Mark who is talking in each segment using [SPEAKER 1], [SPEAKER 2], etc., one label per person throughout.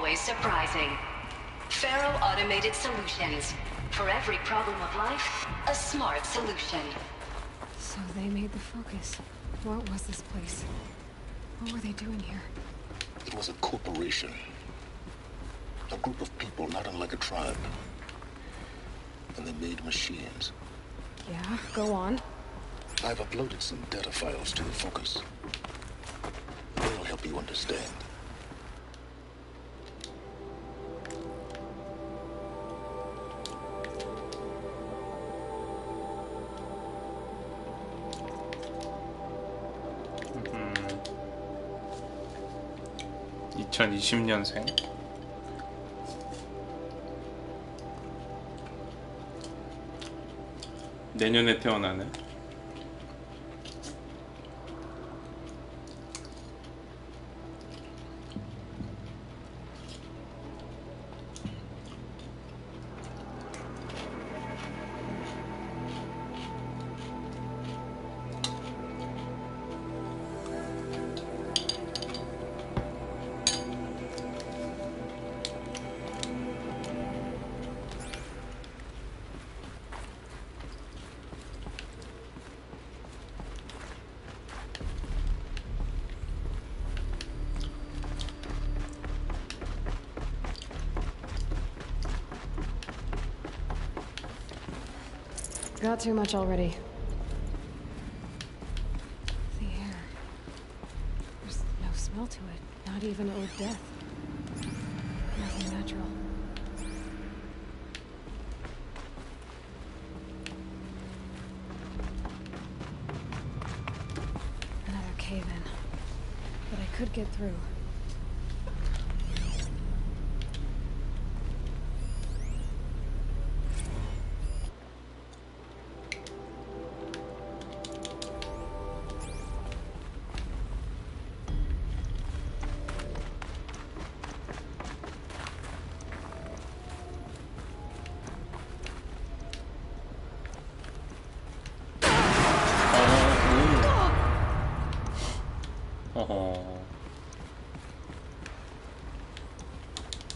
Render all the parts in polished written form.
[SPEAKER 1] always surprising. Faro Automated Solutions. For every problem of life, a smart solution.
[SPEAKER 2] So they made the focus. What was this place? What were they doing here?
[SPEAKER 3] It was a corporation. A group of people not unlike a tribe. And they made machines.
[SPEAKER 2] Yeah, go on.
[SPEAKER 3] I've uploaded some data files to the focus. They'll help you understand.
[SPEAKER 4] 음. 2020년생. 내년에 태어나네.
[SPEAKER 2] Got too much already. The air. There's no smell to it. Not even old death. Nothing natural. Another cave-in. But I could get through.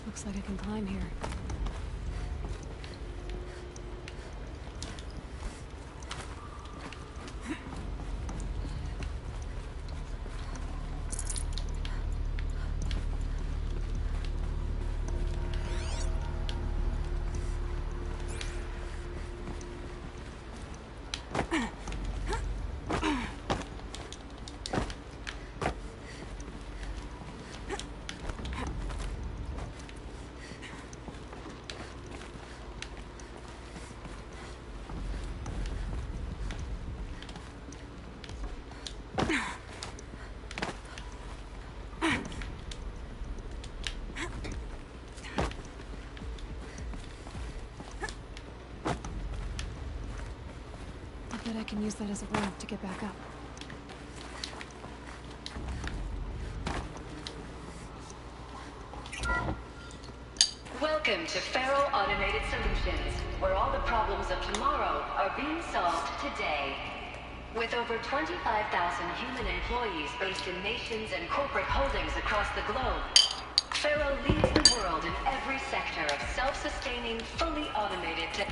[SPEAKER 2] Looks like I can climb here. I can use that as a ramp to get back up.
[SPEAKER 1] Welcome to Faro Automated Solutions, where all the problems of tomorrow are being solved today. With over 25,000 human employees based in nations and corporate holdings across the globe, Faro leads the world in every sector of self-sustaining, fully automated tech.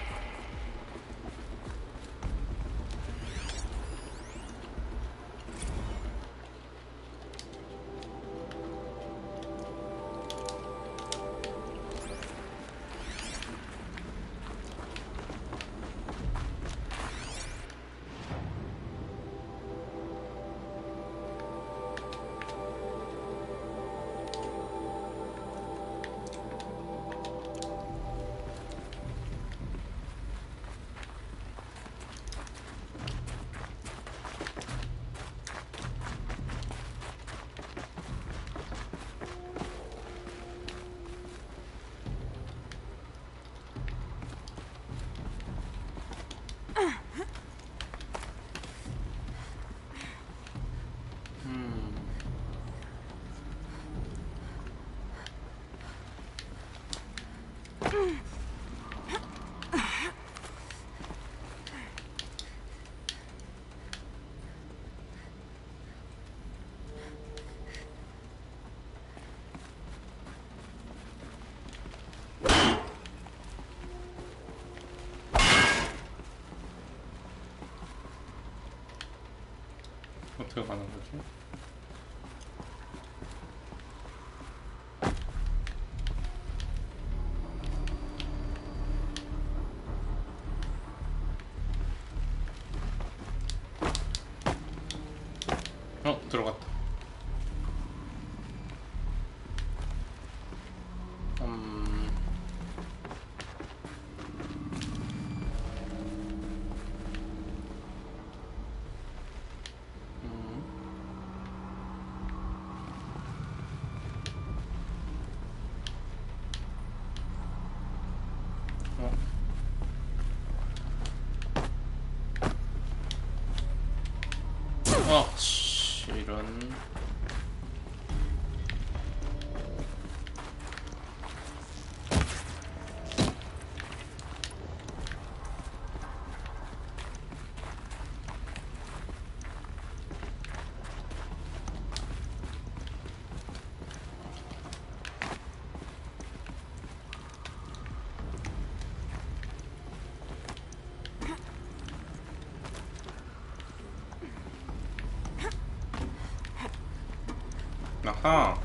[SPEAKER 4] 어떻게 가는 거지? 들어갔다. 이런. 아하.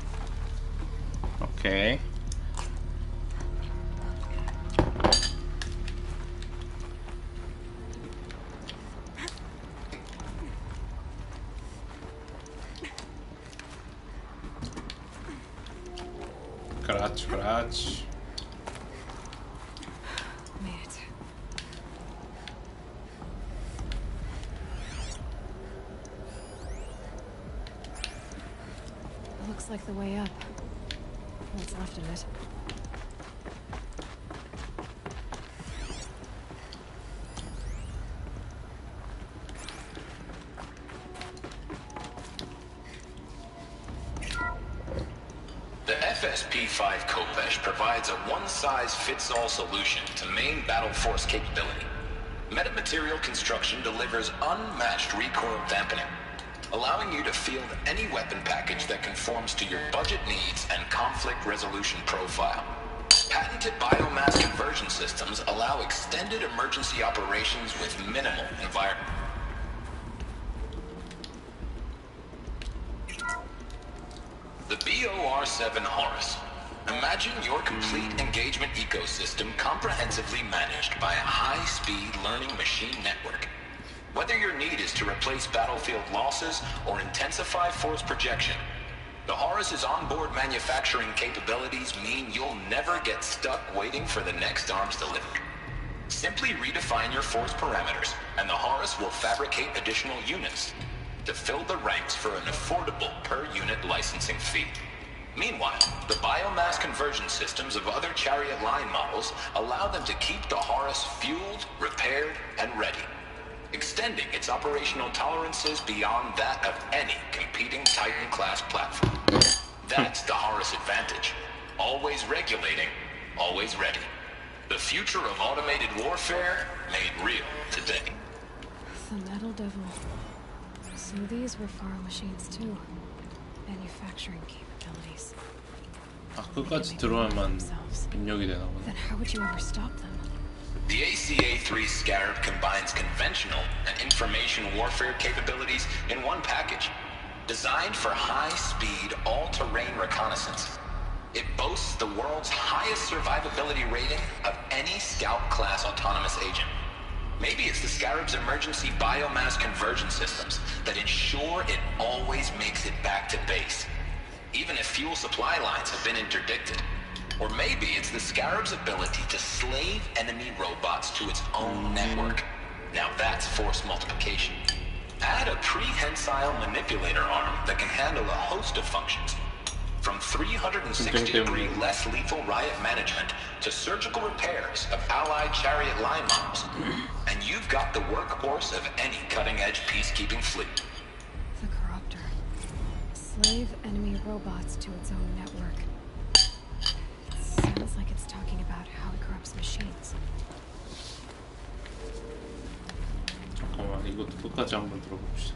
[SPEAKER 4] 오케이. 그렇지, 그렇지.
[SPEAKER 2] Looks like the way up. What's left of it?
[SPEAKER 5] The FSP-5 Kopesh provides a one-size-fits-all solution to main battle force capability. Metamaterial construction delivers unmatched recoil dampening, allowing you to field any weapon package that conforms to your budget needs and conflict resolution profile. Patented biomass conversion systems allow extended emergency operations with minimal environment. The BOR-7 Horus. Imagine your complete engagement ecosystem comprehensively managed by a high-speed learning machine network. Whether your need is to replace battlefield losses or intensify force projection, the Horus's onboard manufacturing capabilities mean you'll never get stuck waiting for the next arms delivery. Simply redefine your force parameters, and the Horus will fabricate additional units to fill the ranks for an affordable per-unit licensing fee. Meanwhile, the biomass conversion systems of other Chariot line models allow them to keep the Horus fueled, repaired, and ready, extending its operational tolerances beyond that of any competing Titan-class platform. That's the Horus advantage. Always regulating, always ready. The future of automated warfare made real today.
[SPEAKER 2] The Metal Devil. So these were Faro machines too. Manufacturing capabilities.
[SPEAKER 4] 아, 끝까지 들어야만 입력이 되나 보네.
[SPEAKER 2] Then how would you ever stop them?
[SPEAKER 5] The ACA-3 Scarab combines conventional and information warfare capabilities in one package, designed for high-speed, all-terrain reconnaissance. It boasts the world's highest survivability rating of any Scout-class autonomous agent. Maybe it's the Scarab's emergency biomass conversion systems that ensure it always makes it back to base, even if fuel supply lines have been interdicted. Or maybe it's the Scarab's ability to slave enemy robots to its own network. Now that's force multiplication. Add a prehensile manipulator arm that can handle a host of functions, from 360-degree less lethal riot management to surgical repairs of allied Chariot line models, and you've got the workhorse of any cutting-edge peacekeeping fleet.
[SPEAKER 2] The Corruptor. Slave enemy robots to its own network. It sounds like it's talking about how it corrupts machines.
[SPEAKER 4] 잠깐만, 이것도 끝까지 한번 들어봅시다.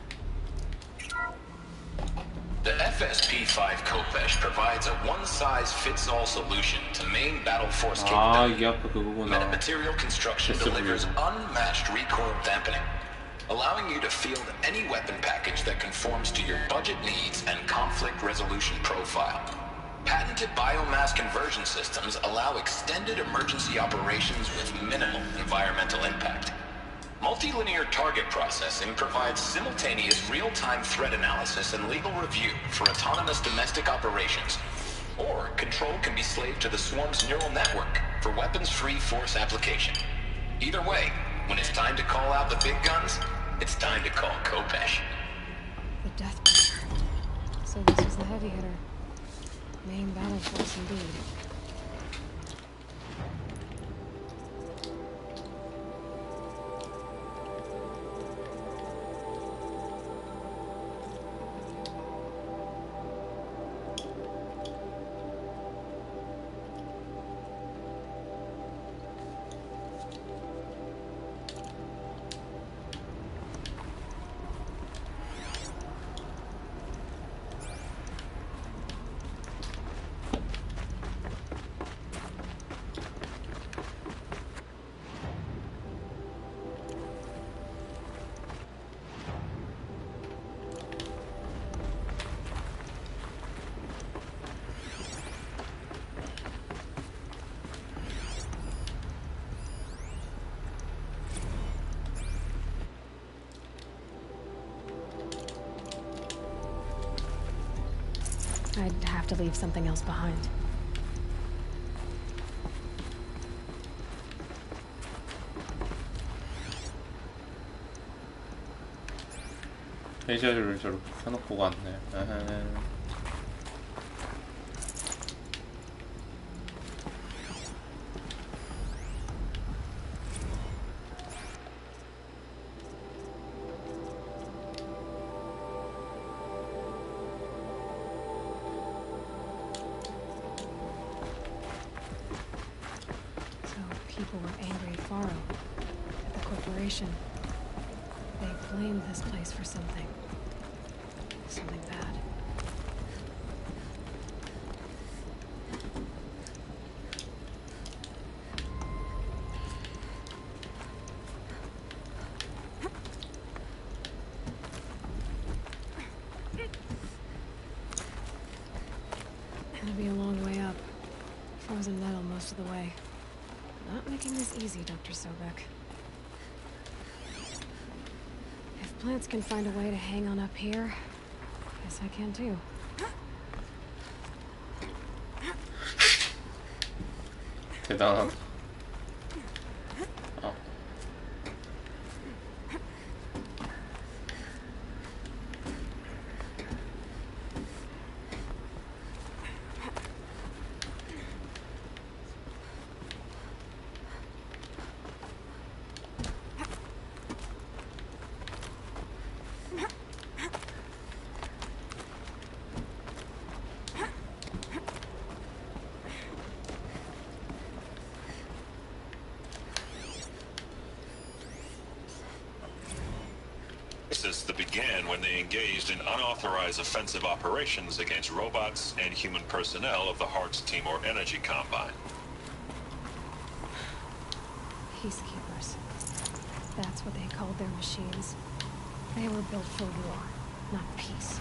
[SPEAKER 5] The FSP-5 Kopesh provides a one-size-fits-all solution to main battle force
[SPEAKER 4] 아, 이게
[SPEAKER 5] capability.
[SPEAKER 4] 아까 그거구나.
[SPEAKER 5] Metamaterial construction delivers unmatched recoil dampening, allowing you to field any weapon package that conforms to your budget needs and conflict resolution profile. Patented biomass conversion systems allow extended emergency operations with minimal environmental impact. Multilinear target processing provides simultaneous real-time threat analysis and legal review for autonomous domestic operations. Or control can be slaved to the swarm's neural network for weapons-free force application. Either way, when it's time to call out the big guns, it's time to call Kopesh.
[SPEAKER 2] The Death Bearer. So this was the heavy hitter. Main battle force indeed. I'd have to leave something else behind.
[SPEAKER 4] 레이저를 저렇게 켜놓고 갔네.
[SPEAKER 2] People were angry at Faro, at the corporation. They blamed this place for something. Something bad. It'll be a long way up. Frozen metal most of the way. Not making this easy, Dr. Sobek. If plants can find a way to hang on up here, guess I can too.
[SPEAKER 4] 대단하다.
[SPEAKER 6] That began when they engaged in unauthorized offensive operations against robots and human personnel of the Hearts Timor Energy Combine.
[SPEAKER 2] Peacekeepers. That's what they called their machines. They were built for war, not peace.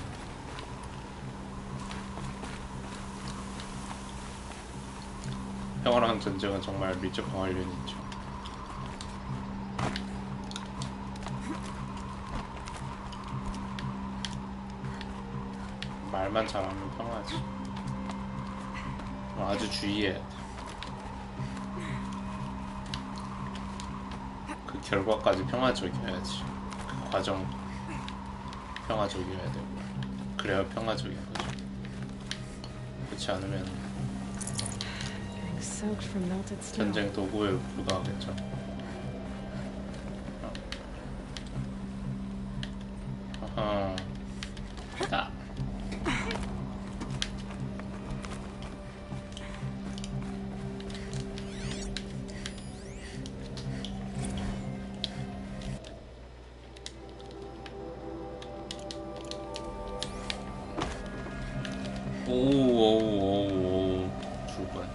[SPEAKER 4] 평화로운 전쟁은 정말 밀접한 관련이 있죠. 말만 잘하면 평화지. 아주 주의해야 돼. 그 결과까지 평화적이어야지. 그 과정 평화적이어야 되고. 그래야 평화적인 거죠. 그렇지 않으면 전쟁 도구에 불과하겠죠. 아하. 다. 오오오오 죽을 뻔.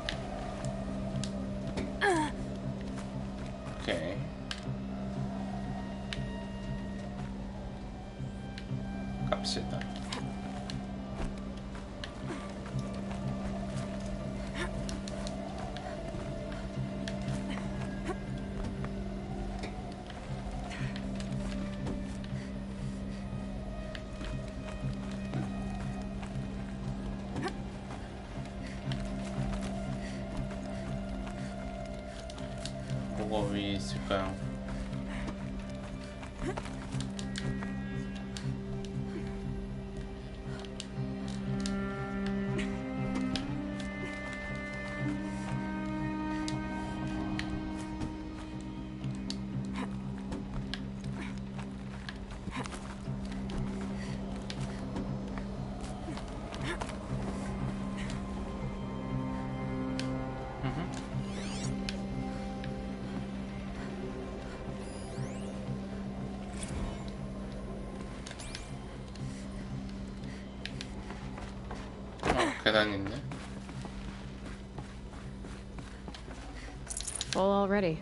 [SPEAKER 4] 오케이. 갑시다. 뭐가 위에 있을까요? 계단 있네.
[SPEAKER 2] Full already.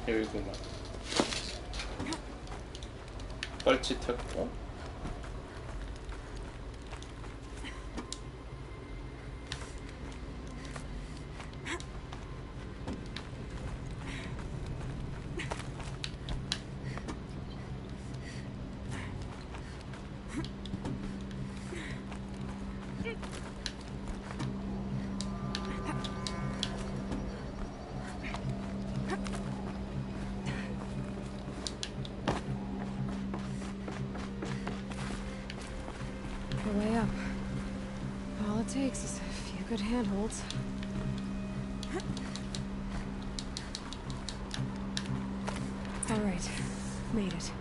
[SPEAKER 4] 여기구만. 뻘짓했고.
[SPEAKER 2] The way up. All it takes is a few good handholds. All right, made it.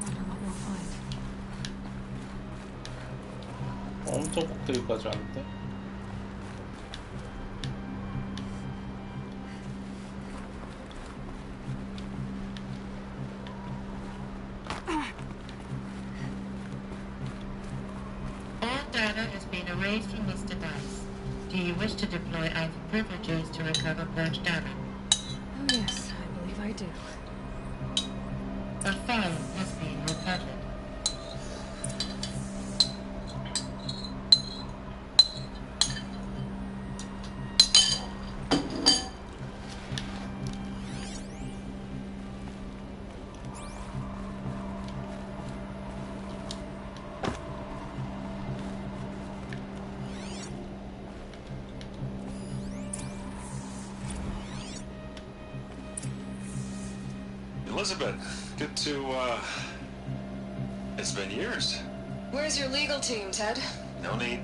[SPEAKER 2] Wonder what we'll find.
[SPEAKER 4] 엄청 꼭대기까지 왔는데?
[SPEAKER 7] All data has been erased from this device. Do you wish to deploy Alpha privileges to recover purged data?
[SPEAKER 2] Oh yes, I believe I do.
[SPEAKER 7] A file has been recovered.
[SPEAKER 6] Elizabeth, good to, it's been years.
[SPEAKER 8] Where's your legal team, Ted?
[SPEAKER 6] No need.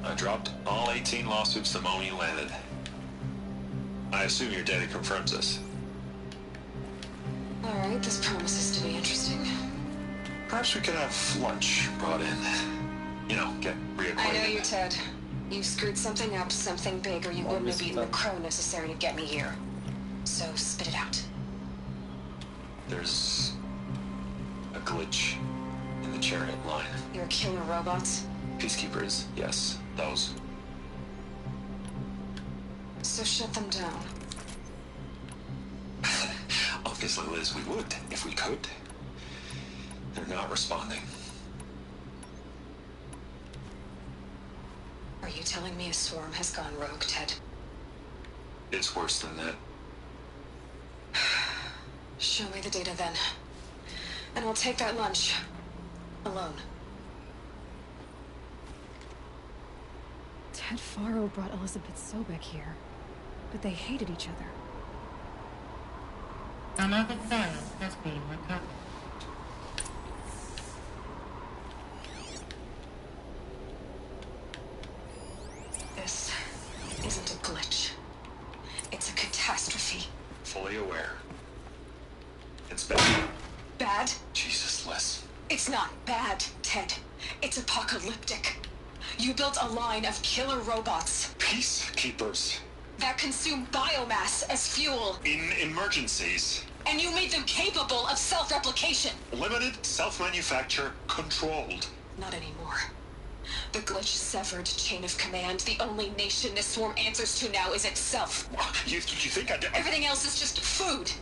[SPEAKER 6] I dropped all 18 lawsuits the moment you landed. I assume your data confirms this.
[SPEAKER 8] All right, this promises to be interesting.
[SPEAKER 6] Perhaps we could have lunch brought in. You know, get reacquainted.
[SPEAKER 8] I know you, Ted. You screwed something up, something big, or you wouldn't have eaten the crow necessary to get me here. So spit it out.
[SPEAKER 6] There's a glitch in the chariot line.
[SPEAKER 8] You're killer robots?
[SPEAKER 6] Peacekeepers, yes, those.
[SPEAKER 8] So shut them down.
[SPEAKER 6] Obviously, Liz, we would, if we could. They're not responding.
[SPEAKER 8] Are you telling me a swarm has gone rogue, Ted?
[SPEAKER 6] It's worse than that.
[SPEAKER 8] Show me the data then. And I'll take that lunch. Alone.
[SPEAKER 2] Ted Faro brought Elizabeth Sobek here, but they hated each other.
[SPEAKER 7] Another file has been recovered.
[SPEAKER 8] This isn't a glitch. It's a catastrophe.
[SPEAKER 6] Fully aware. It's bad.
[SPEAKER 8] Bad?
[SPEAKER 6] Jesus, Les.
[SPEAKER 8] It's not bad, Ted. It's apocalyptic. You built a line of killer robots
[SPEAKER 6] Peacekeepers.
[SPEAKER 8] that consume biomass as fuel,
[SPEAKER 6] In emergencies.
[SPEAKER 8] and you made them capable of self-replication.
[SPEAKER 6] Limited, self-manufacture, controlled.
[SPEAKER 8] Not anymore. The glitch severed chain of command. The only nation this swarm answers to now is itself.
[SPEAKER 6] You think I did?
[SPEAKER 8] Everything else is just food.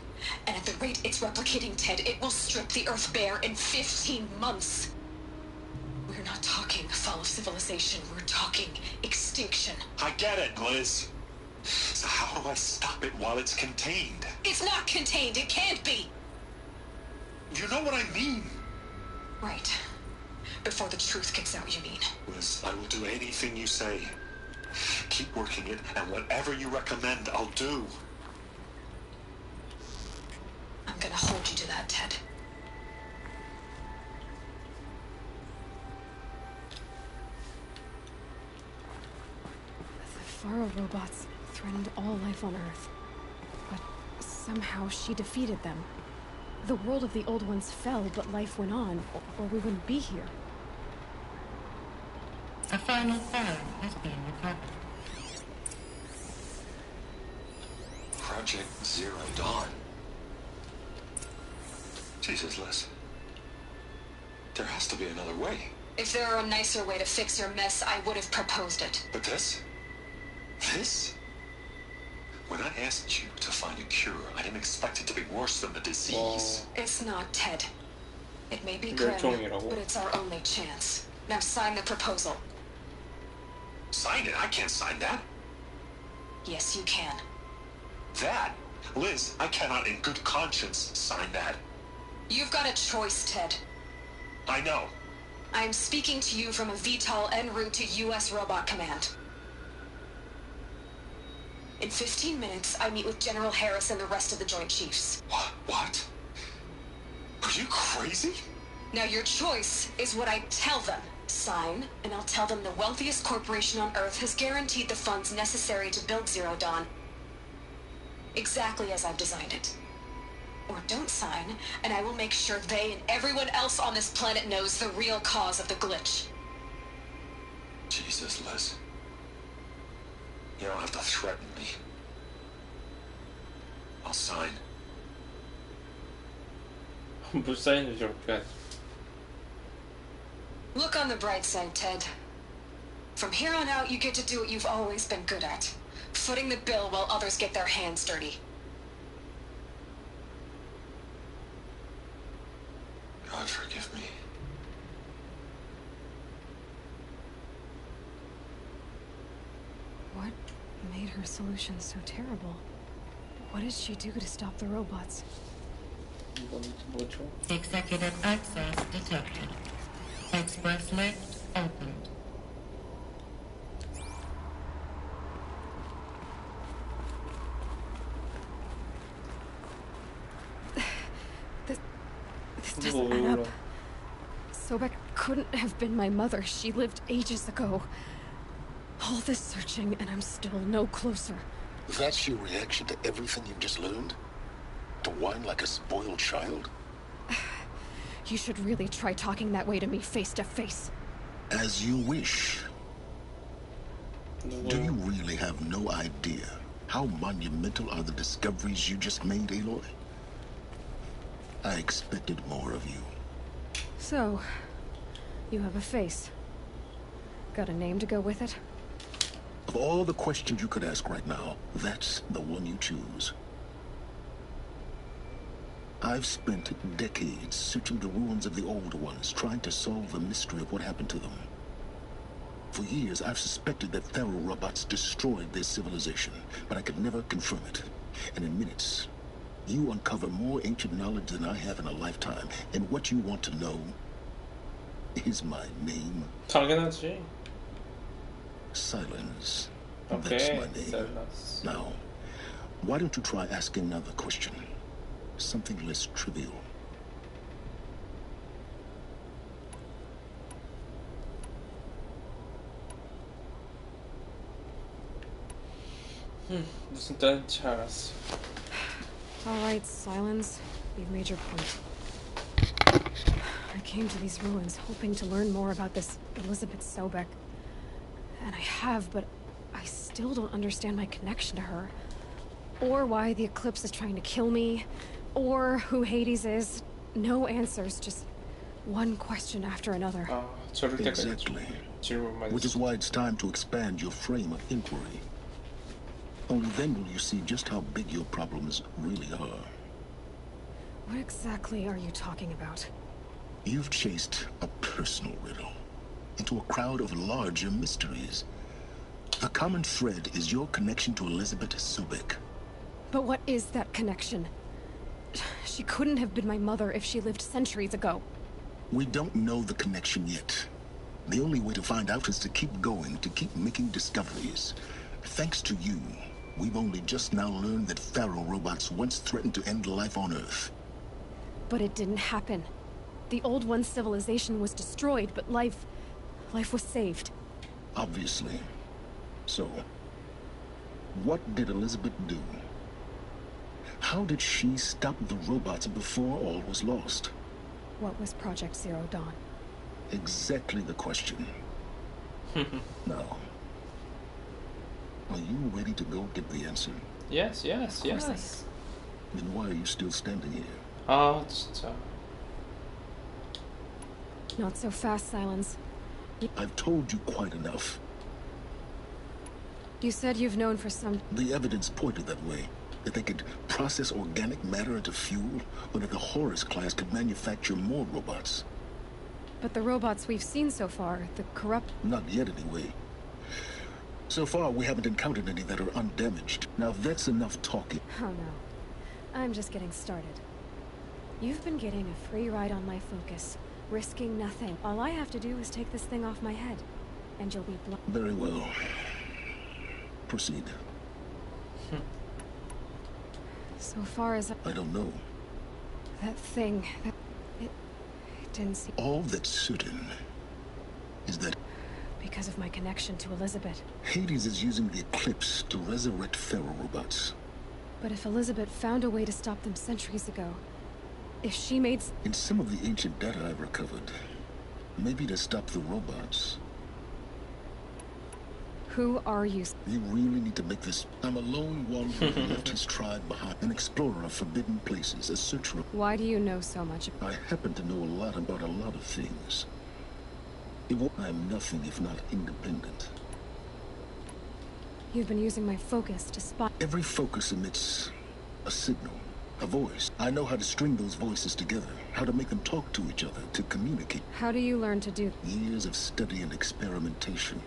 [SPEAKER 8] And at the rate it's replicating, Ted, it will strip the Earth bare in 15 months. We're not talking fall of civilization. We're talking extinction.
[SPEAKER 6] I get it, Liz. So how do I stop it while it's contained?
[SPEAKER 8] It's not contained. It can't be.
[SPEAKER 6] You know what I mean?
[SPEAKER 8] Right. Before the truth gets out, you mean?
[SPEAKER 6] Liz, I will do anything you say. Keep working it, and whatever you recommend, I'll do.
[SPEAKER 8] I'm gonna hold you to that, Ted.
[SPEAKER 2] The Faro robots threatened all life on Earth. But somehow she defeated them. The world of the old ones fell, but life went on, or we wouldn't be here.
[SPEAKER 7] A final file has been recovered.
[SPEAKER 6] Project Zero Dawn. Jesus, Liz. There has to be another way.
[SPEAKER 8] If there were a nicer way to fix your mess, I would have proposed it.
[SPEAKER 6] But this? This? When I asked you to find a cure, I didn't expect it to be worse than the disease.
[SPEAKER 8] It's not, Ted. It may be
[SPEAKER 4] 멸종이라고?
[SPEAKER 8] grim, but it's our only chance. Now sign the proposal.
[SPEAKER 6] Sign it? I can't sign that.
[SPEAKER 8] Yes, you can.
[SPEAKER 6] That? Liz, I cannot in good conscience sign that.
[SPEAKER 8] You've got a choice, Ted.
[SPEAKER 6] I know.
[SPEAKER 8] I am speaking to you from a VTOL en route to U.S. Robot Command. In 15 minutes, I meet with General Harris and the rest of the Joint Chiefs.
[SPEAKER 6] What? Are you crazy?
[SPEAKER 8] Now your choice is what I tell them. Sign, and I'll tell them the wealthiest corporation on Earth has guaranteed the funds necessary to build Zero Dawn. Exactly as I've designed it. Or don't sign, and I will make sure they and everyone else on this planet knows the real cause of the glitch.
[SPEAKER 6] Jesus, Liz. You don't have to threaten me. I'll sign.
[SPEAKER 4] 불사인을 저렇게 하지.
[SPEAKER 8] Look on the bright side, Ted. From here on out, you get to do what you've always been good at. Footing the bill while others get their hands dirty.
[SPEAKER 6] God forgive me.
[SPEAKER 2] What made her solution so terrible? What did she do to stop the robots?
[SPEAKER 4] 이건 뭐죠?
[SPEAKER 7] Executive access detected. Express lift opened.
[SPEAKER 2] This doesn't add up. Sobek couldn't have been my mother. She lived ages ago. All this searching, and I'm still no closer.
[SPEAKER 3] That's your reaction to everything you've just learned? To whine like a spoiled child?
[SPEAKER 2] You should really try talking that way to me face to face.
[SPEAKER 3] As you wish. Do you really have no idea how monumental are the discoveries you just made, Aloy? I expected more of you.
[SPEAKER 2] So, you have a face. Got a name to go with it?
[SPEAKER 3] Of all the questions you could ask right now, that's the one you choose. I've spent decades searching the ruins of the older ones, trying to solve the mystery of what happened to them. For years, I've suspected that Thero robots destroyed their civilization, but I could never confirm it. And in minutes, you uncover more ancient knowledge than I have in a lifetime. And what you want to know is my name.
[SPEAKER 4] 당연하지.
[SPEAKER 3] Silence. That's
[SPEAKER 4] Okay,
[SPEAKER 3] my name.
[SPEAKER 4] Silence.
[SPEAKER 3] Now, why don't you try asking another question? Something less trivial.
[SPEAKER 4] 무슨 뜻인지 알았어.
[SPEAKER 2] Alright, Silence. You've made your point. I came to these ruins hoping to learn more about this Elizabeth Sobek. And I have, but I still don't understand my connection to her. Or why the Eclipse is trying to kill me. Or who Hades is. No answers, just one question after another.
[SPEAKER 4] 아, 저럴 때가
[SPEAKER 3] Exactly.
[SPEAKER 4] 질문만
[SPEAKER 3] Which is why it's time to expand your frame of inquiry. Only then will you see just how big your problems really are.
[SPEAKER 2] What exactly are you talking about?
[SPEAKER 3] You've chased a personal riddle into a crowd of larger mysteries. The common thread is your connection to Elizabeth Sobek.
[SPEAKER 2] But what is that connection? She couldn't have been my mother if she lived centuries ago.
[SPEAKER 3] We don't know the connection yet. The only way to find out is to keep going, to keep making discoveries. Thanks to you, we've only just now learned that Thero robots once threatened to end life on Earth.
[SPEAKER 2] But it didn't happen. The Old One's civilization was destroyed, but life was saved.
[SPEAKER 3] Obviously. So, what did Elizabeth do? How did she stop the robots before all was lost?
[SPEAKER 2] What was Project Zero Dawn?
[SPEAKER 3] Exactly the question. Now, are you ready to go get the answer?
[SPEAKER 4] Yes, yes,
[SPEAKER 2] Of course I
[SPEAKER 4] yes.
[SPEAKER 3] Then why are you still standing here?
[SPEAKER 4] 아, 진짜.
[SPEAKER 2] Not so fast, Silence.
[SPEAKER 3] I've told you quite enough.
[SPEAKER 2] You said you've known for some...
[SPEAKER 3] The evidence pointed that way. That they could process organic matter into fuel, or that the Horus class could manufacture more robots.
[SPEAKER 2] But the robots we've seen so far, the corrupt...
[SPEAKER 3] Not yet, anyway. So far, we haven't encountered any that are undamaged. Now, that's enough talking.
[SPEAKER 2] Oh no. I'm just getting started. You've been getting a free ride on my focus, risking nothing. All I have to do is take this thing off my head, and you'll be
[SPEAKER 3] Very well. Proceed.
[SPEAKER 2] So far as
[SPEAKER 3] I don't know.
[SPEAKER 2] that thing, it didn't seem...
[SPEAKER 3] All that's certain is that
[SPEAKER 2] Because of my connection to Elizabeth.
[SPEAKER 3] Hades is using the Eclipse to resurrect Thero robots.
[SPEAKER 2] But if Elizabeth found a way to stop them centuries ago, if she made...
[SPEAKER 3] In some of the ancient data I've recovered, maybe to stop the robots.
[SPEAKER 2] Who are you?
[SPEAKER 3] You really need to make this... I'm a lone wanderer who left his tribe behind. An explorer of forbidden places, a searcher.
[SPEAKER 2] Why do you know so much?
[SPEAKER 3] I happen to know a lot about a lot of things. I'm nothing if not independent.
[SPEAKER 2] You've been using my focus to spot...
[SPEAKER 3] Every focus emits a signal, a voice. I know how to string those voices together, how to make them talk to each other, to communicate.
[SPEAKER 2] How do you learn to do...
[SPEAKER 3] Years of study and experimentation.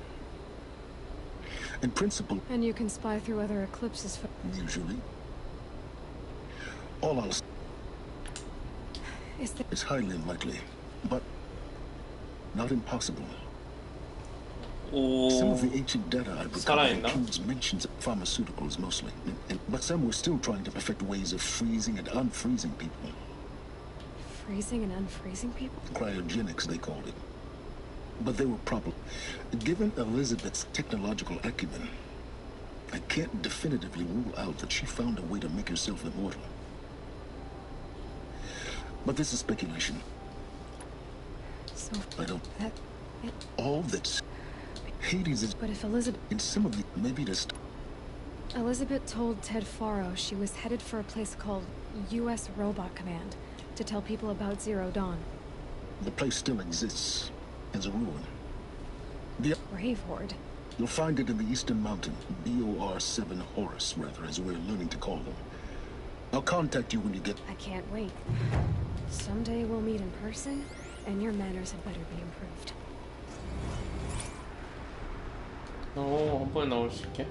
[SPEAKER 3] In principle,
[SPEAKER 2] And you can spy through other eclipses for...
[SPEAKER 3] usually, all I'll say
[SPEAKER 2] Is there...
[SPEAKER 3] is highly unlikely, but not impossible. Some of
[SPEAKER 4] 오,
[SPEAKER 3] the ancient data I've recovered
[SPEAKER 4] 살아있나?
[SPEAKER 3] includes mentions of pharmaceuticals mostly, but some were still trying to perfect ways of freezing and unfreezing people.
[SPEAKER 2] freezing and unfreezing people?
[SPEAKER 3] Cryogenics, they called it. But they were proper. Given Elizabeth's technological acumen, I can't definitively rule out that she found a way to make herself immortal. But this is speculation.
[SPEAKER 2] So...
[SPEAKER 3] I don't...
[SPEAKER 2] That...
[SPEAKER 3] All that's... Hades is...
[SPEAKER 2] But if Elizabeth...
[SPEAKER 3] In some of the... Maybe just...
[SPEAKER 2] Elizabeth told Ted Faro she was headed for a place called U.S. Robot Command to tell people about Zero Dawn.
[SPEAKER 3] The place still exists as a ruin. The...
[SPEAKER 2] Brave Horde.
[SPEAKER 3] You'll find it in the Eastern Mountain. BOR-7 Horus, rather, as we're learning to call them. I'll contact you when you get...
[SPEAKER 2] I can't wait. Someday we'll meet in person, and your manners had better be improved.
[SPEAKER 4] 한 번에 나올 수 있게.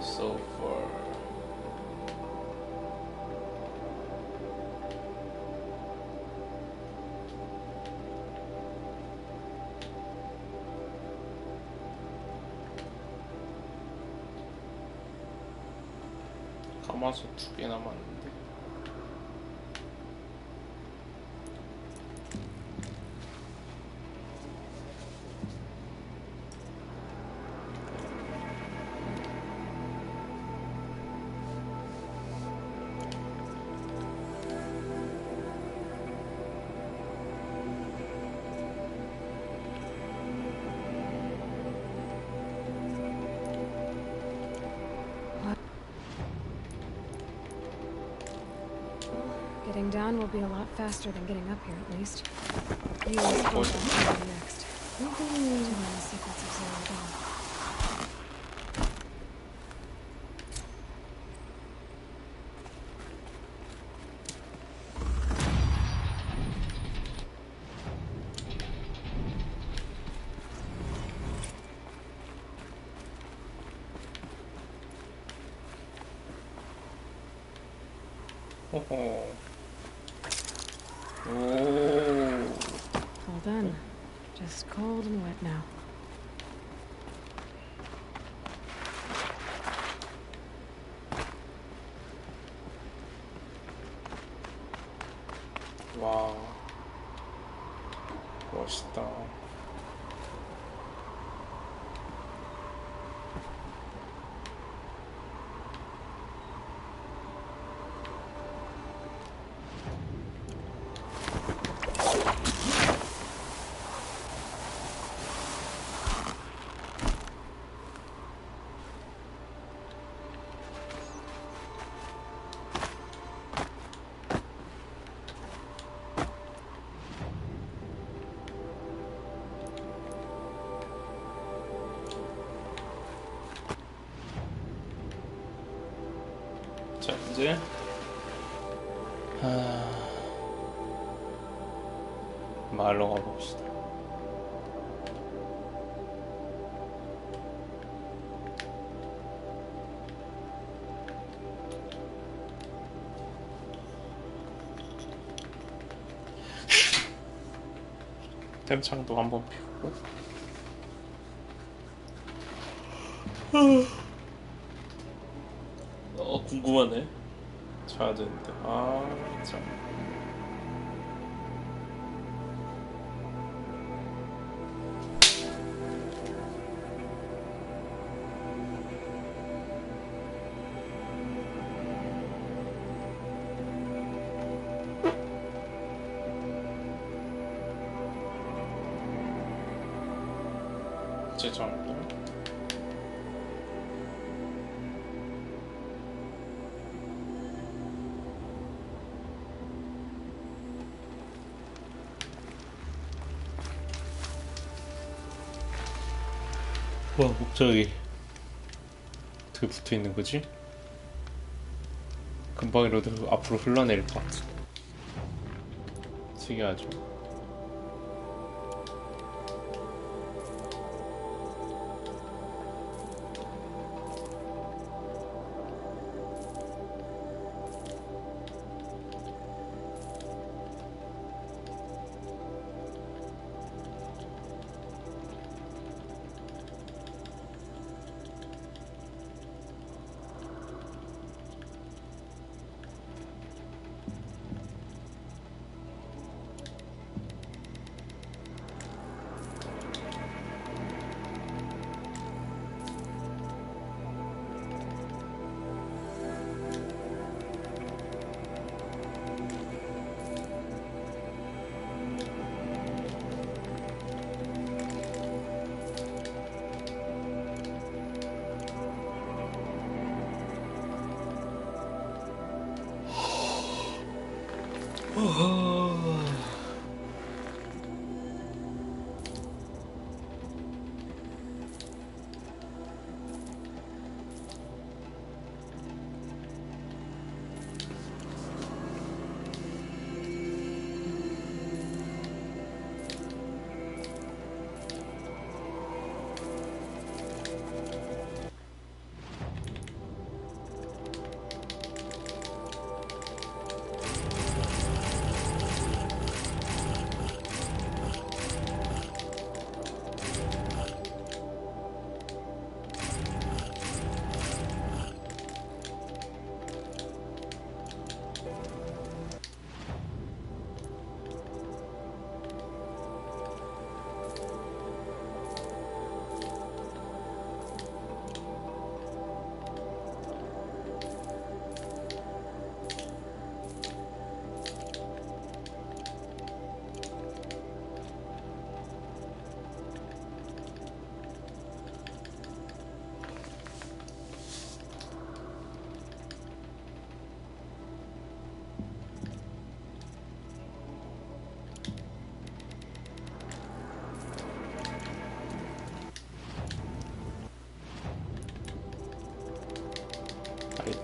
[SPEAKER 4] So far. 가마솥 2개 남았는데.
[SPEAKER 2] Getting down will be a lot faster than getting up here, at least. You will find out next. Too many secrets of Zero Dawn.
[SPEAKER 4] 호호. 오.
[SPEAKER 2] All done. Just cold and wet now.
[SPEAKER 4] 와. 멋있다. 자, 이제 마을로 가봅시다. 템창도 한번 피우고. 궁금하네. 자야 되는데. 참. 죄송합니다. 와, 목적이 어떻게 붙어 있는 거지? 금방이라도 앞으로 흘러내릴 것 같아. 특이하죠.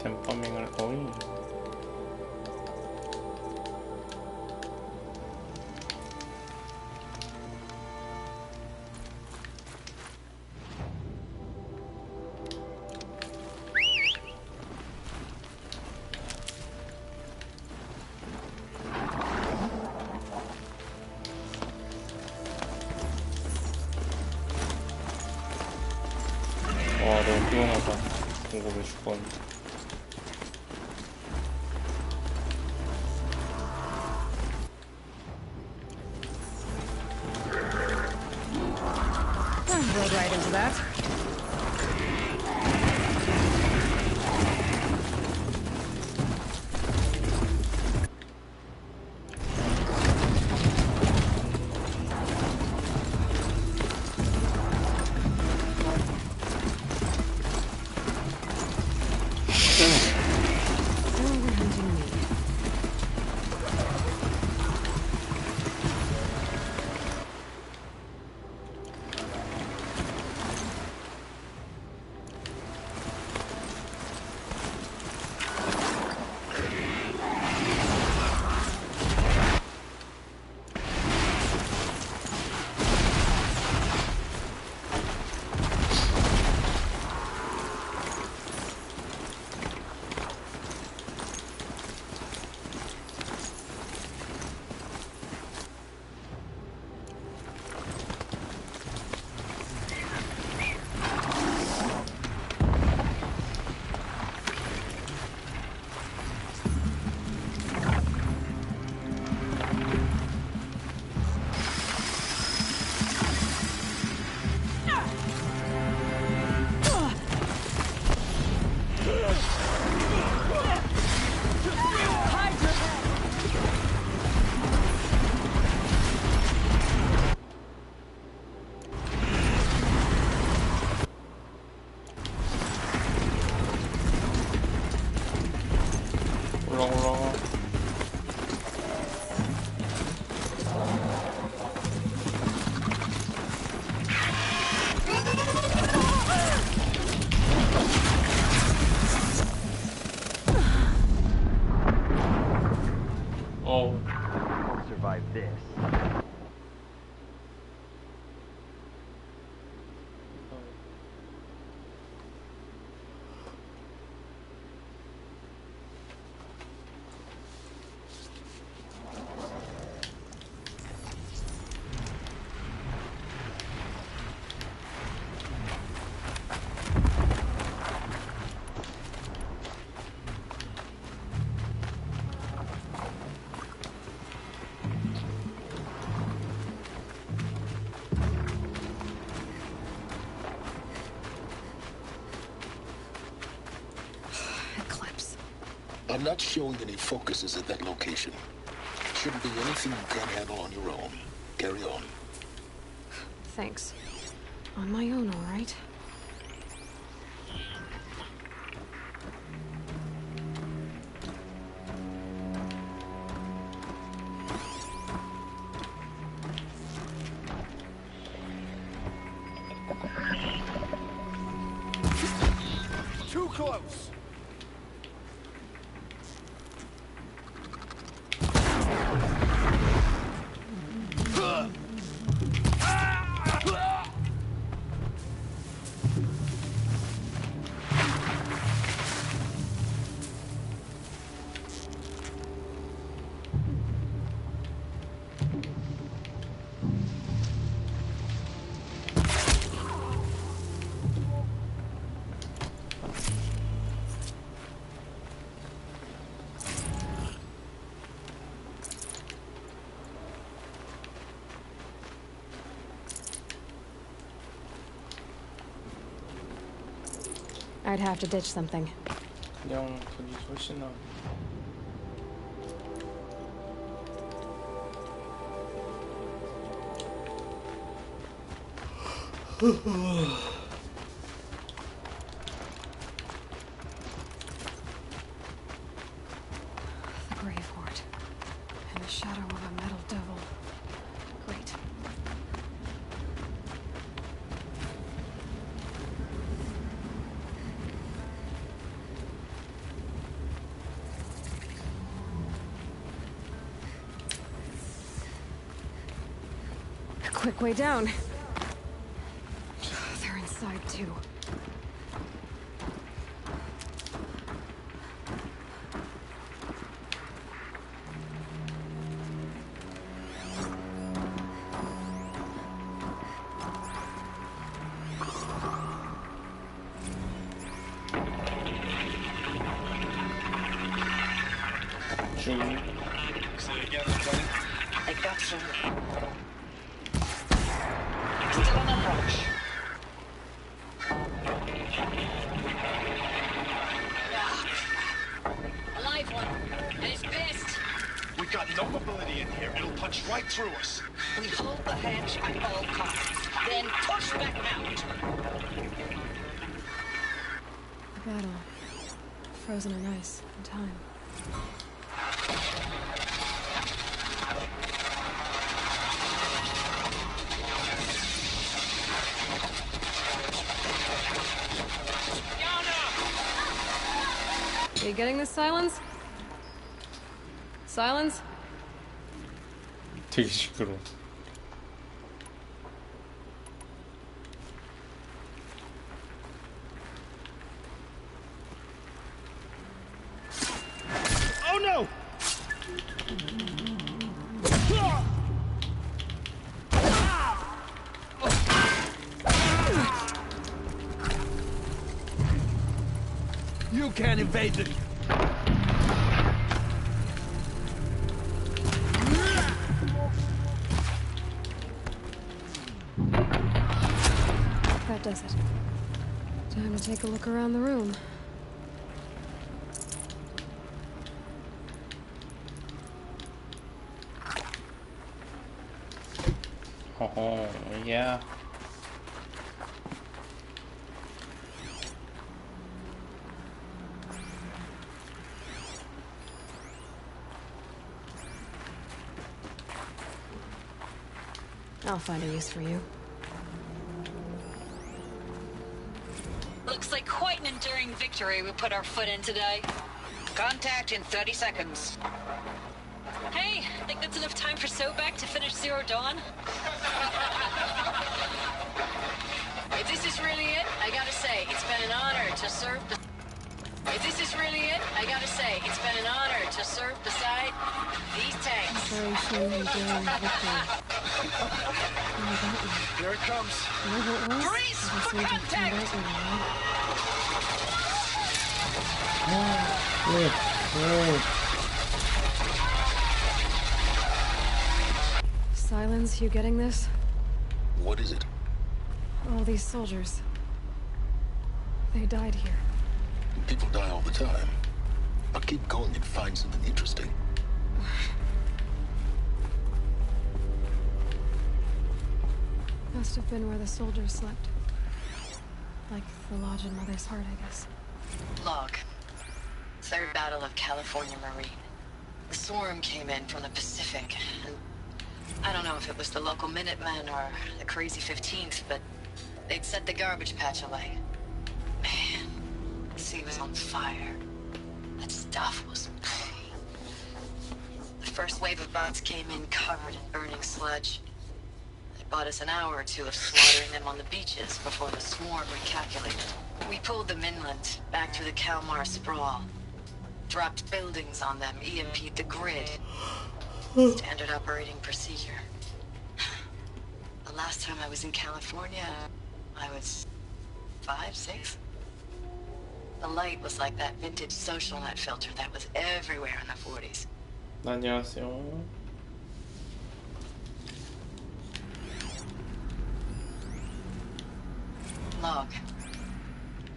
[SPEAKER 4] 댐퍼밍을 어이. 와, 너무 피곤하다. 공급에 죽었는데.
[SPEAKER 2] Rode right into that.
[SPEAKER 4] 올라가. Oh.
[SPEAKER 9] Won't survive this.
[SPEAKER 2] Eclipse.
[SPEAKER 3] I'm not showing any focuses at that location. Shouldn't be anything you can't handle on your own. Carry on.
[SPEAKER 2] Thanks. On my own, all right.
[SPEAKER 9] Too close!
[SPEAKER 2] I'd have to ditch something.
[SPEAKER 4] 그냥 저기 훨씬 나.
[SPEAKER 2] The grave hoard. And the shadow of a metal devil. Great. A quick way down. They're inside too.
[SPEAKER 9] Say again, Lieutenant.
[SPEAKER 8] I got some. Still on approach. A live one. And it's pissed.
[SPEAKER 9] We got no mobility in here. It'll punch right through us.
[SPEAKER 8] We hold the hedge at all costs. Then push back out.
[SPEAKER 2] The battle. Frozen in ice in time. Are you getting this, Silence? Silence?
[SPEAKER 4] 되게 시끄러워.
[SPEAKER 9] Oh no! You can't invade the...
[SPEAKER 2] That does it. Time to take a look around the room.
[SPEAKER 4] Oh, yeah.
[SPEAKER 2] I'll find a use for you.
[SPEAKER 8] Looks like quite an enduring victory we put our foot in today. Contact in 30 seconds. Hey, think that's enough time for Sobek to finish Zero Dawn? If this is really it, I gotta say, it's been an honor to serve the... If this is really it, I gotta say, it's been an honor to serve beside these tanks.
[SPEAKER 2] Operation Enduring Victory.
[SPEAKER 9] Here it comes.
[SPEAKER 8] Freeze for contact!
[SPEAKER 2] Silence, you getting this?
[SPEAKER 3] What is it?
[SPEAKER 2] All these soldiers. They died here.
[SPEAKER 3] People die all the time. But keep going and find something interesting.
[SPEAKER 2] Must have been where the soldiers slept. Like the lodge in Mother's Heart, I guess.
[SPEAKER 8] Log. Third Battle of California Marine. The swarm came in from the Pacific, and I don't know if it was the local Minutemen or the crazy 15th, but they'd set the garbage patch alight. Man, the sea was on fire. That stuff was... The first wave of boats came in covered in burning sludge. It bought us an hour or two of slaughtering them on the beaches before the swarm recalculated. We pulled them inland, back through the Kalmar sprawl. Dropped buildings on them, EMP'd the grid. Standard operating procedure. The last time I was in California, I was 5, 6. The light was like that vintage social net filter that was everywhere in the 40s.
[SPEAKER 4] 안녕하세요.
[SPEAKER 8] Log.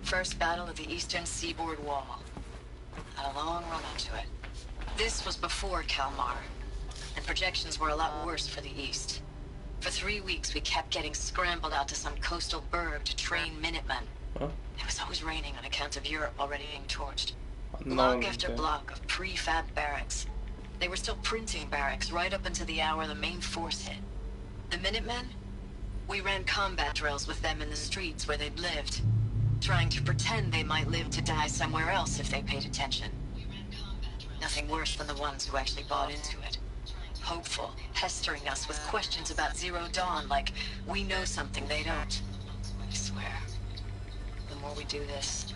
[SPEAKER 8] First battle of the eastern seaboard wall. Had a long run up to it. This was before Kalmar, and projections were a lot worse for the east. For 3 weeks, we kept getting scrambled out to some coastal burg to train Minutemen.
[SPEAKER 4] Huh?
[SPEAKER 8] It was always raining on account of Europe already being torched.
[SPEAKER 4] 안
[SPEAKER 8] Block after
[SPEAKER 4] 나오는데.
[SPEAKER 8] block of prefab barracks. They were still printing barracks right up until the hour the main force hit. The Minutemen? We ran combat drills with them in the streets where they'd lived, trying to pretend they might live to die somewhere else if they paid attention. Nothing worse than the ones who actually bought into it. hopeful, pestering us with questions about Zero Dawn like we know something they don't. I swear, the more we do this,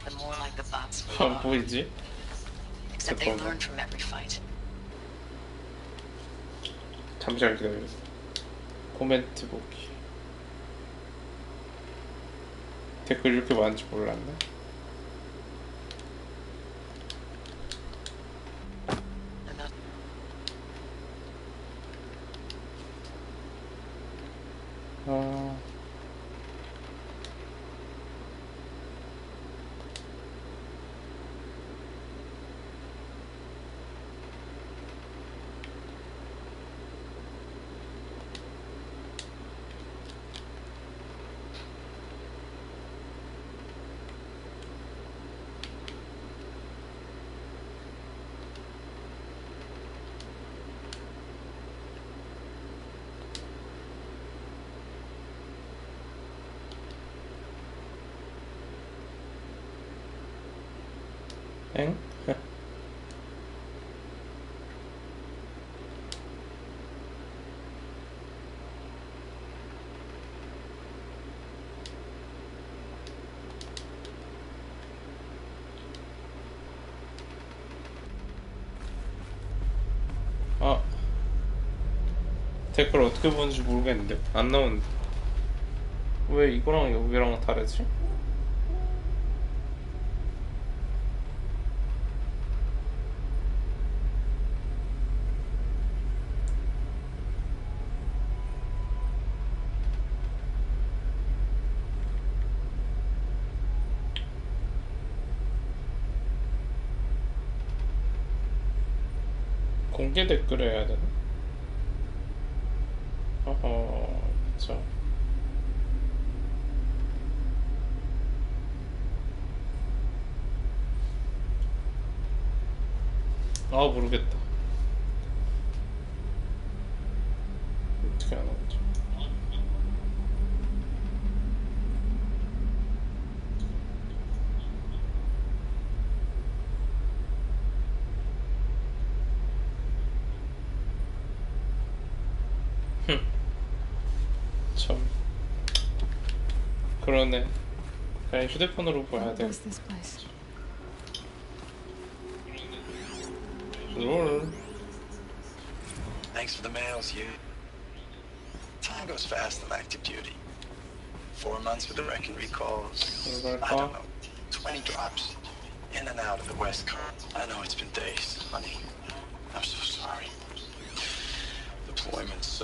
[SPEAKER 8] the more like the bots we
[SPEAKER 4] 안
[SPEAKER 8] are.
[SPEAKER 4] 보이지?
[SPEAKER 8] Except they learn from every fight.
[SPEAKER 4] 잠시만 기다려주세요. 코멘트 보기. 댓글 이렇게 많은지 몰랐네. 엥? 아, 댓글 어떻게 보는지 모르겠는데 안 나오는데 왜 이거랑 여기랑 다르지? 공개 댓글 해야 되나? 어허, 그쵸. 아, 모르겠다. 어떻게 하는 거지? 참 그러네. 그냥 휴대폰으로 봐야 돼. 롤.
[SPEAKER 9] Thanks for the mails, you. Time goes fast on active duty. 4 months with the record recalls. I don't know, 20 drops. In and out of the West Coast. I know it's been days, honey. I'm so sorry. Deployments,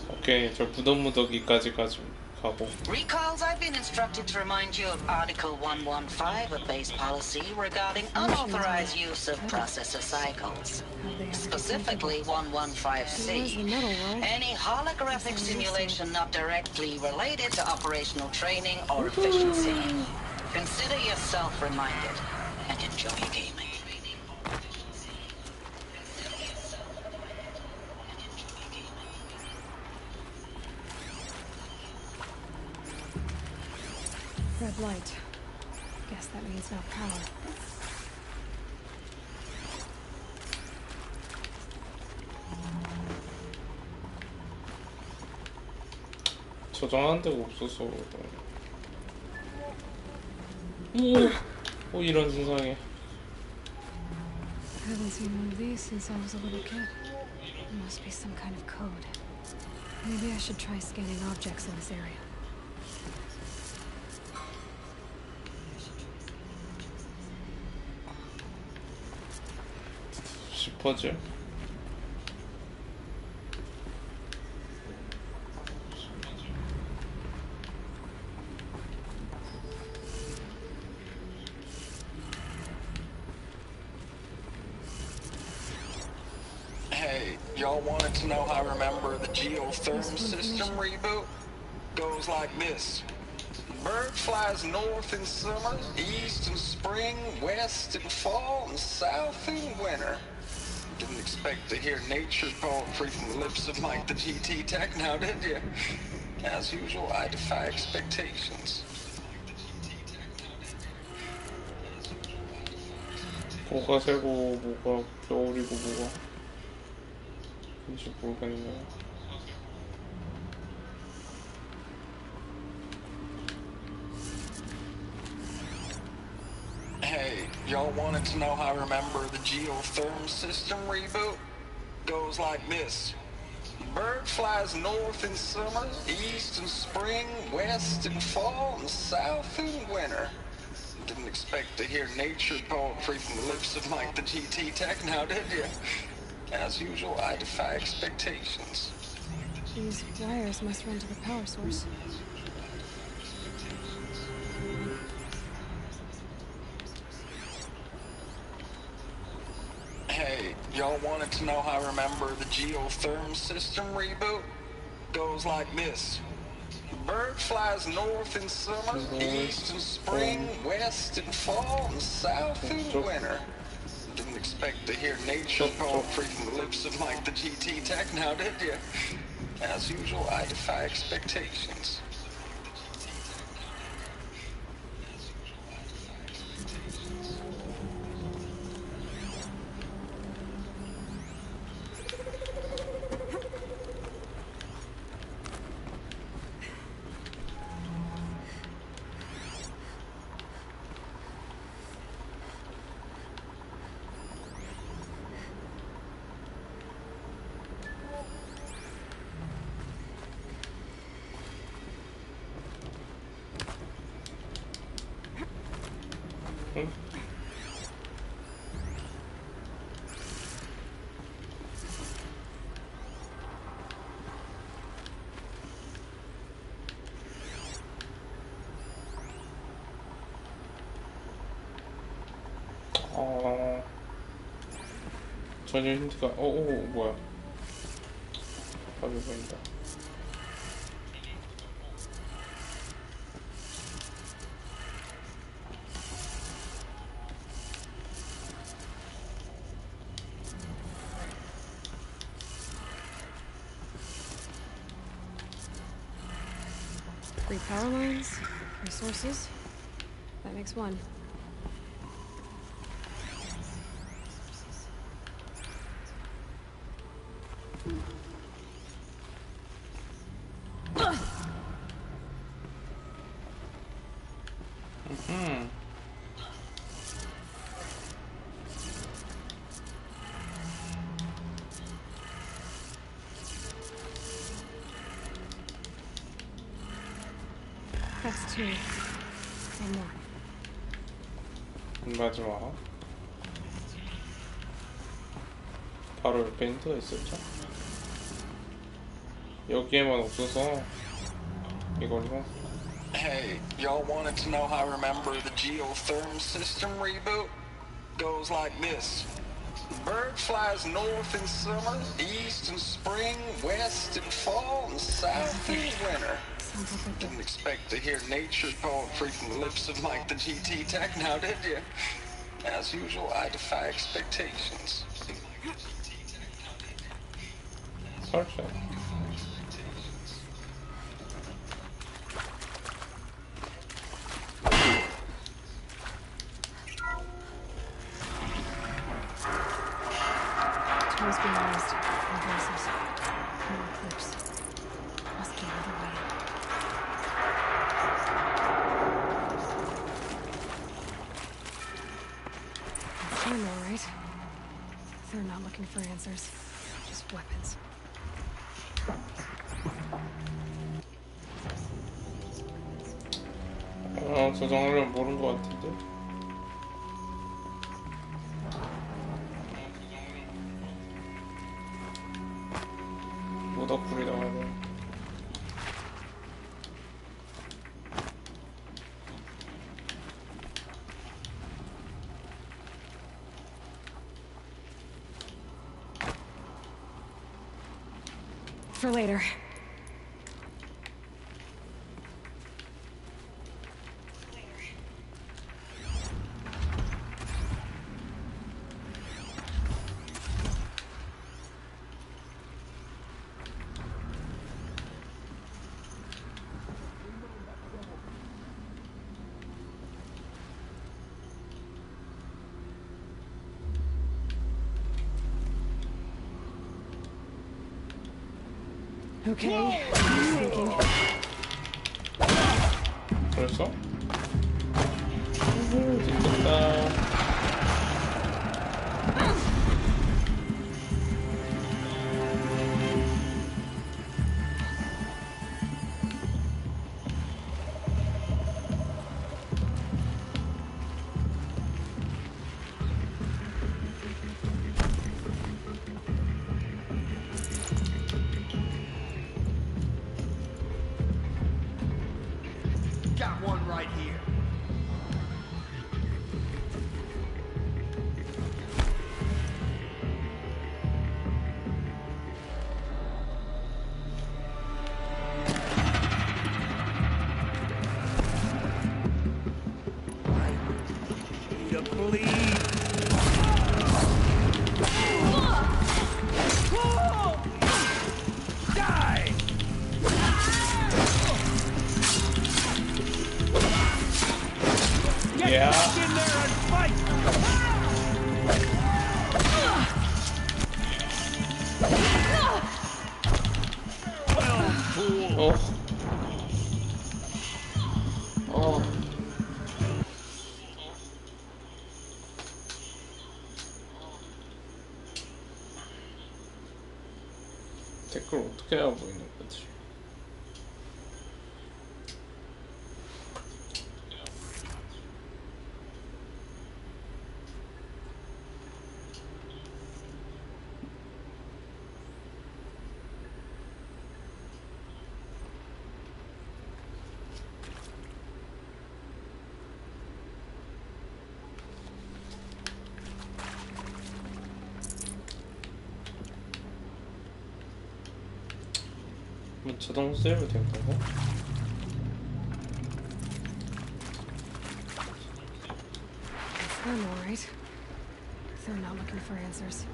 [SPEAKER 4] 오케이, 저 무더무더기까지 가고.
[SPEAKER 10] Recalls, I've been instructed to remind you of Article 115 of base policy regarding unauthorized use of processor cycles. Specifically 115C. Any holographic simulation not directly related to operational training or efficiency. Consider yourself reminded and enjoy your gaming.
[SPEAKER 2] Red light. Guess that means no power.
[SPEAKER 4] 저장하는 데가 없어서. 오, 이런 세상에.
[SPEAKER 2] I haven't seen one of these since I was a little kid. There must be some kind of code. Maybe I should try scanning objects in this area.
[SPEAKER 4] 퍼즐.
[SPEAKER 9] Hey, y'all wanted to know how I remember the geotherm system reboot? Goes like this. Bird flies north in summer, east in spring, west in fall, and south in winter. Didn't expect to hear nature poetry from the lips of Mike the GT Tech now, did you? As usual, I defy expectations.
[SPEAKER 4] 뭐가 새고 뭐가 겨울이고 뭐가 뭔지 모르겠네요.
[SPEAKER 9] Hey, y'all wanted to know how I remember the geotherm system reboot? Goes like this. Bird flies north in summer, east in spring, west in fall, and south in winter. Didn't expect to hear nature poetry from the lips of Mike the GT Tech now, did you? As usual, I defy expectations.
[SPEAKER 2] These wires must run to the power source.
[SPEAKER 9] Hey, y'all wanted to know how I remember the geotherm system reboot? Goes like this. Bird flies north in summer, east in spring, west in fall, and south in winter. Didn't expect to hear nature poetry from the lips of Mike the GT Tech now, did you? As usual, I defy expectations.
[SPEAKER 4] 전혀 힌트가 뭐야 답이 보인다.
[SPEAKER 2] Three power lines, resources. That makes one. That's two. One more.
[SPEAKER 4] 마지막 바로 옆에 힌트가 있었죠. 여기에만 없어서 이걸로.
[SPEAKER 9] Hey, y'all wanted to know how I remember the geotherm system reboot? Goes like this. Bird flies north in summer, east in spring, west in fall, and south in winter. Didn't expect to hear nature poetry from the lips of Mike the GT Tech now, did you? As usual, I defy expectations.
[SPEAKER 4] Perfect.
[SPEAKER 2] Tools been lost. No voices. No clips. Must be another way. It's ammo, right? They're not looking for answers. Just weapons.
[SPEAKER 4] 저장하려면 모르는 것 같은데. 모닥불이 나와야 돼.
[SPEAKER 2] For later. Okay, I'm thinking.
[SPEAKER 4] 벌써? 됐다.
[SPEAKER 11] Got one right here. To bleed. Die! Get
[SPEAKER 4] Yeah.
[SPEAKER 11] back in there and fight! Well, fool.
[SPEAKER 4] 어. 댓글 어떻게 해야 보이는 거지? 뭐 자동 세이브 된 건가?
[SPEAKER 2] It's them, all right. They're not looking for answers.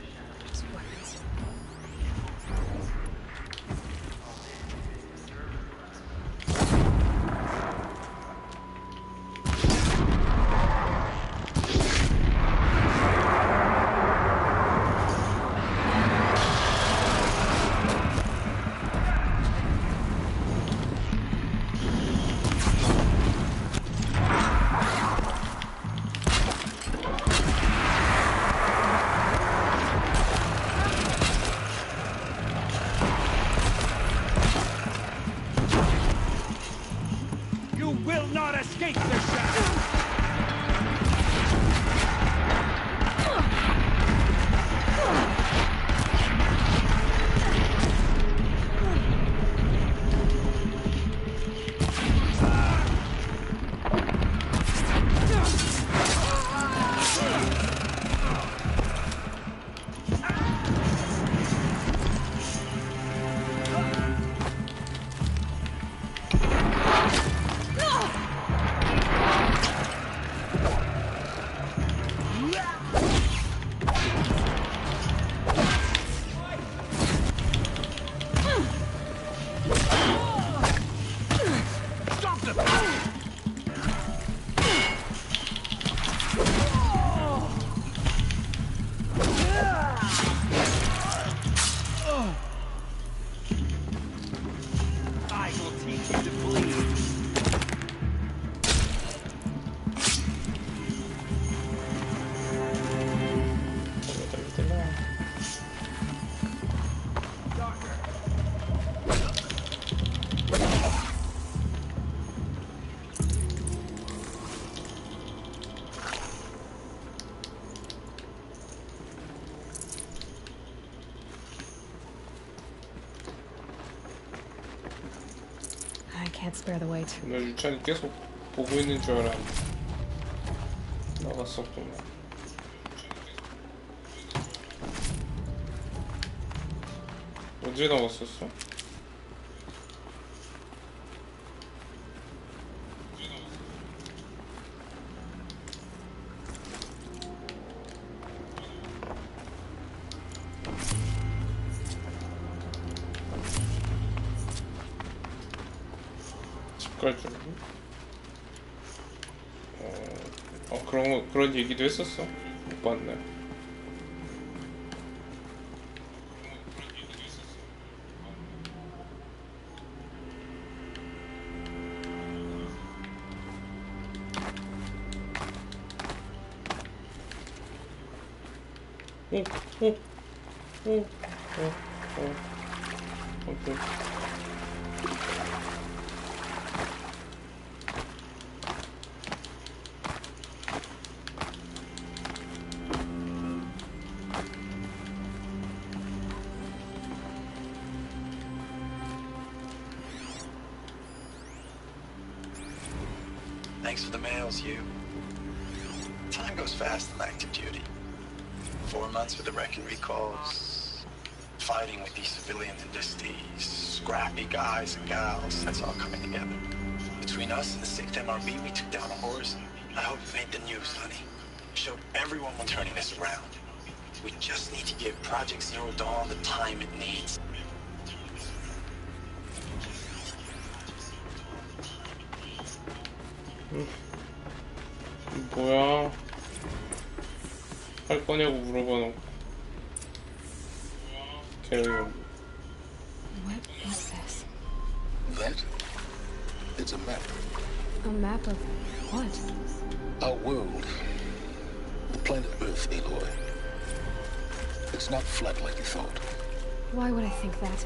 [SPEAKER 2] Just weapons.
[SPEAKER 11] You will not escape the shadow! I will teach you to bleed.
[SPEAKER 2] I can't spare the weight.
[SPEAKER 4] 너 유찬이 계속 보고 있는 줄 알았는데 나갔었구나. 언제 나갔었어? 집 갈 준비? 그런 얘기도 했었어? 못 봤네. 오케이.
[SPEAKER 9] Thanks for the mails, you. Time goes fast in active duty. 4 months with the wrecking recalls, fighting with these civilian enlistees, scrappy guys and gals, that's all coming together. Between us and the 6th MRB, we took down a horse. I hope it made the news, honey. Showed everyone we're turning this around. We just need to give Project Zero Dawn the time it needs.
[SPEAKER 4] 뭐야? 할 거냐고 물어봐놓고 걔는
[SPEAKER 2] What is this?
[SPEAKER 3] That? It's a map.
[SPEAKER 2] A map of what?
[SPEAKER 3] Our world. The planet Earth, Aloy. It's not flat like you thought.
[SPEAKER 2] Why would I think that?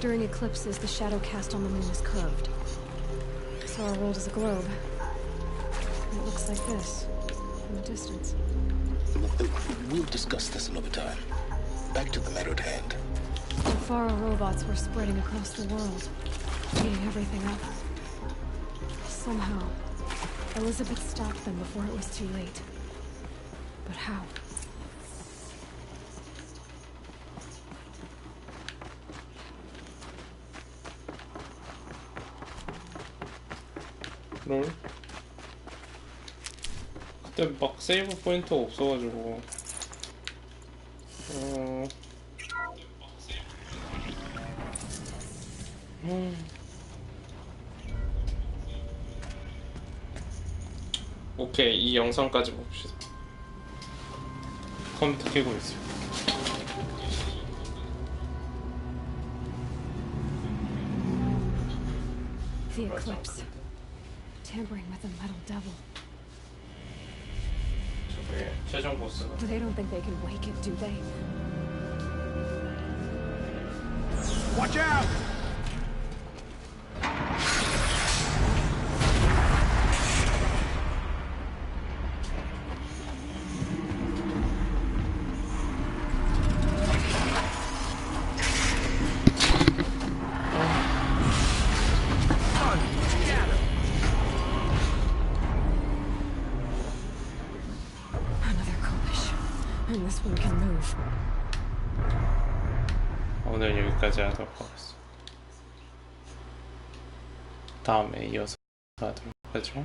[SPEAKER 2] During eclipses, the shadow cast on the moon is curved. So our world is a globe. And it looks like this, from a distance.
[SPEAKER 3] We'll discuss this another time. Back to the matter at hand.
[SPEAKER 2] The Faro robots were spreading across the world, eating everything up. Somehow, Elizabeth stopped them before it was too late. But how?
[SPEAKER 4] 롤? 그때 막 세이브 포인트가 없어가지고 오케이, 이 영상까지 봅시다. 컴퓨터 켜고 있어요.
[SPEAKER 2] The eclipse. Tampering with the metal devil.
[SPEAKER 4] 저게 최종 보스가.
[SPEAKER 2] They don't think they can wake it, do they?
[SPEAKER 11] Watch out!
[SPEAKER 2] Another collision. And this one can move.
[SPEAKER 4] 오늘 여기까지 하도록 하겠습니다. 다음에 이어서 하도록 하죠.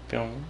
[SPEAKER 4] 뿅.